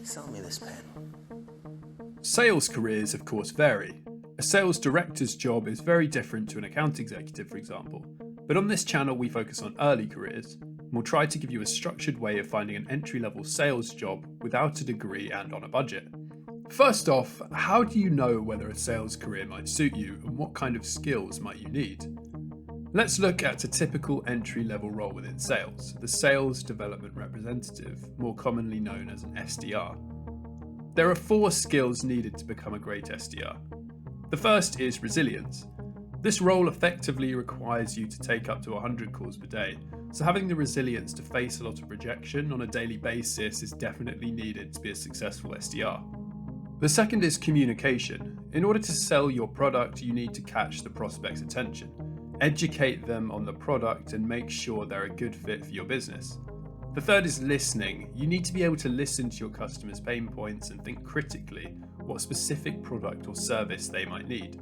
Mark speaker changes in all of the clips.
Speaker 1: Sell me this pen.
Speaker 2: Sales careers, of course, vary. A sales director's job is very different to an account executive, for example. But on this channel, we focus on early careers, and we'll try to give you a structured way of finding an entry-level sales job without a degree and on a budget. First off, how do you know whether a sales career might suit you, and what kind of skills might you need? Let's look at a typical entry-level role within sales, the Sales Development Representative, more commonly known as an SDR. There are 4 skills needed to become a great SDR. The first is resilience. This role effectively requires you to take up to 100 calls per day, so having the resilience to face a lot of rejection on a daily basis is definitely needed to be a successful SDR. The second is communication. In order to sell your product, you need to catch the prospect's attention, educate them on the product, and make sure they're a good fit for your business. The third is listening. You need to be able to listen to your customers' pain points and think critically what specific product or service they might need.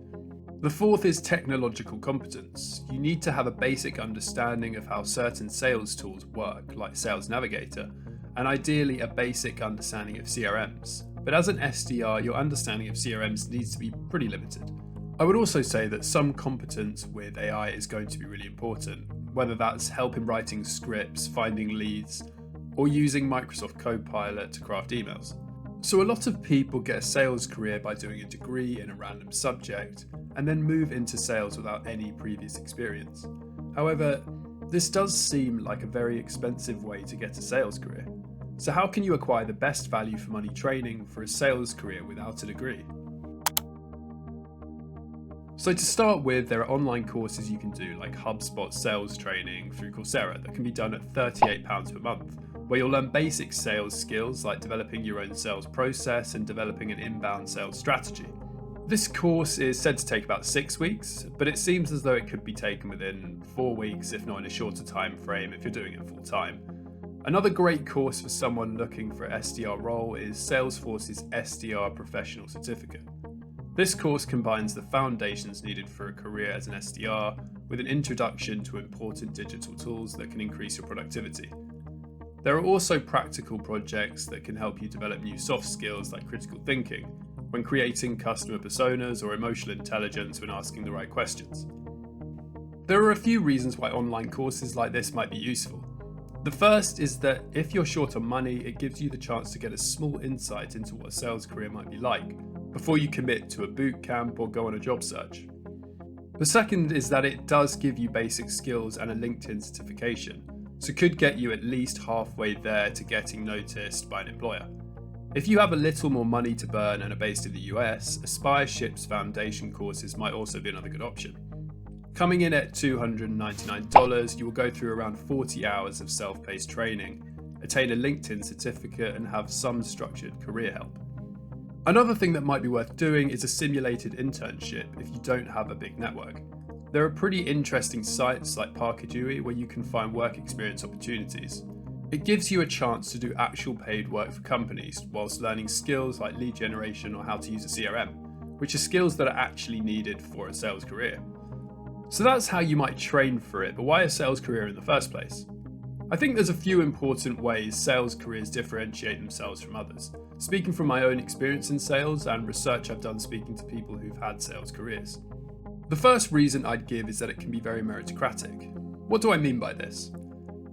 Speaker 2: The fourth is technological competence. You need to have a basic understanding of how certain sales tools work, like Sales Navigator, and ideally a basic understanding of CRMs. But as an SDR, your understanding of CRMs needs to be pretty limited. I would also say that some competence with AI is going to be really important, whether that's help in writing scripts, finding leads, or using Microsoft Copilot to craft emails. So a lot of people get a sales career by doing a degree in a random subject and then move into sales without any previous experience. However, this does seem like a very expensive way to get a sales career. So how can you acquire the best value for money training for a sales career without a degree? So to start with, there are online courses you can do like HubSpot sales training through Coursera that can be done at £38 per month, where you'll learn basic sales skills like developing your own sales process and developing an inbound sales strategy. This course is said to take about 6 weeks, but it seems as though it could be taken within 4 weeks, if not in a shorter time frame if you're doing it full time. Another great course for someone looking for an SDR role is Salesforce's SDR Professional Certificate. This course combines the foundations needed for a career as an SDR with an introduction to important digital tools that can increase your productivity. There are also practical projects that can help you develop new soft skills like critical thinking when creating customer personas or emotional intelligence when asking the right questions. There are a few reasons why online courses like this might be useful. The first is that if you're short on money, it gives you the chance to get a small insight into what a sales career might be like before you commit to a boot camp or go on a job search. The second is that it does give you basic skills and a LinkedIn certification, so could get you at least halfway there to getting noticed by an employer. If you have a little more money to burn and are based in the US, Aspireship's foundation courses might also be another good option. Coming in at $299, you will go through around 40 hours of self-paced training, attain a LinkedIn certificate, and have some structured career help. Another thing that might be worth doing is a simulated internship if you don't have a big network. There are pretty interesting sites like ParkerDewey where you can find work experience opportunities. It gives you a chance to do actual paid work for companies whilst learning skills like lead generation or how to use a CRM, which are skills that are actually needed for a sales career. So that's how you might train for it, but why a sales career in the first place? I think there's a few important ways sales careers differentiate themselves from others. Speaking from my own experience in sales and research I've done speaking to people who've had sales careers. The first reason I'd give is that it can be very meritocratic. What do I mean by this?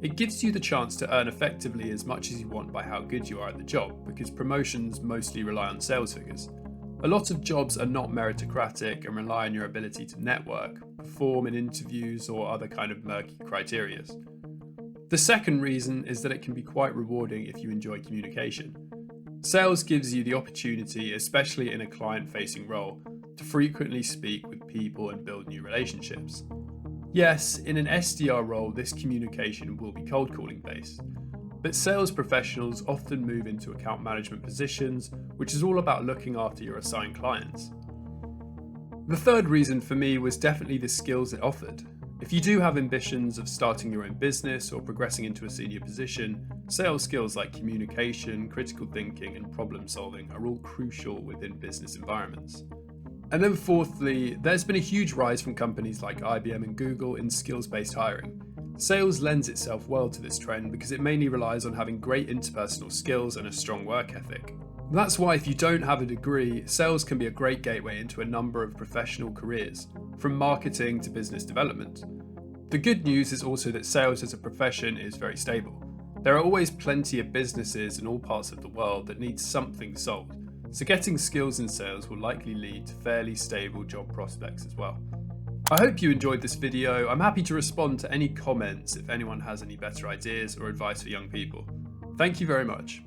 Speaker 2: It gives you the chance to earn effectively as much as you want by how good you are at the job, because promotions mostly rely on sales figures. A lot of jobs are not meritocratic and rely on your ability to network, perform in interviews, or other kind of murky criteria. The second reason is that it can be quite rewarding if you enjoy communication. Sales gives you the opportunity, especially in a client-facing role, to frequently speak with people and build new relationships. Yes, in an SDR role, this communication will be cold calling based, but sales professionals often move into account management positions, which is all about looking after your assigned clients. The third reason for me was definitely the skills it offered. If you do have ambitions of starting your own business or progressing into a senior position, sales skills like communication, critical thinking, and problem solving are all crucial within business environments. And then fourthly, there's been a huge rise from companies like IBM and Google in skills-based hiring. Sales lends itself well to this trend because it mainly relies on having great interpersonal skills and a strong work ethic. That's why if you don't have a degree, sales can be a great gateway into a number of professional careers, from marketing to business development. The good news is also that sales as a profession is very stable. There are always plenty of businesses in all parts of the world that need something sold, so getting skills in sales will likely lead to fairly stable job prospects as well. I hope you enjoyed this video. I'm happy to respond to any comments if anyone has any better ideas or advice for young people. Thank you very much.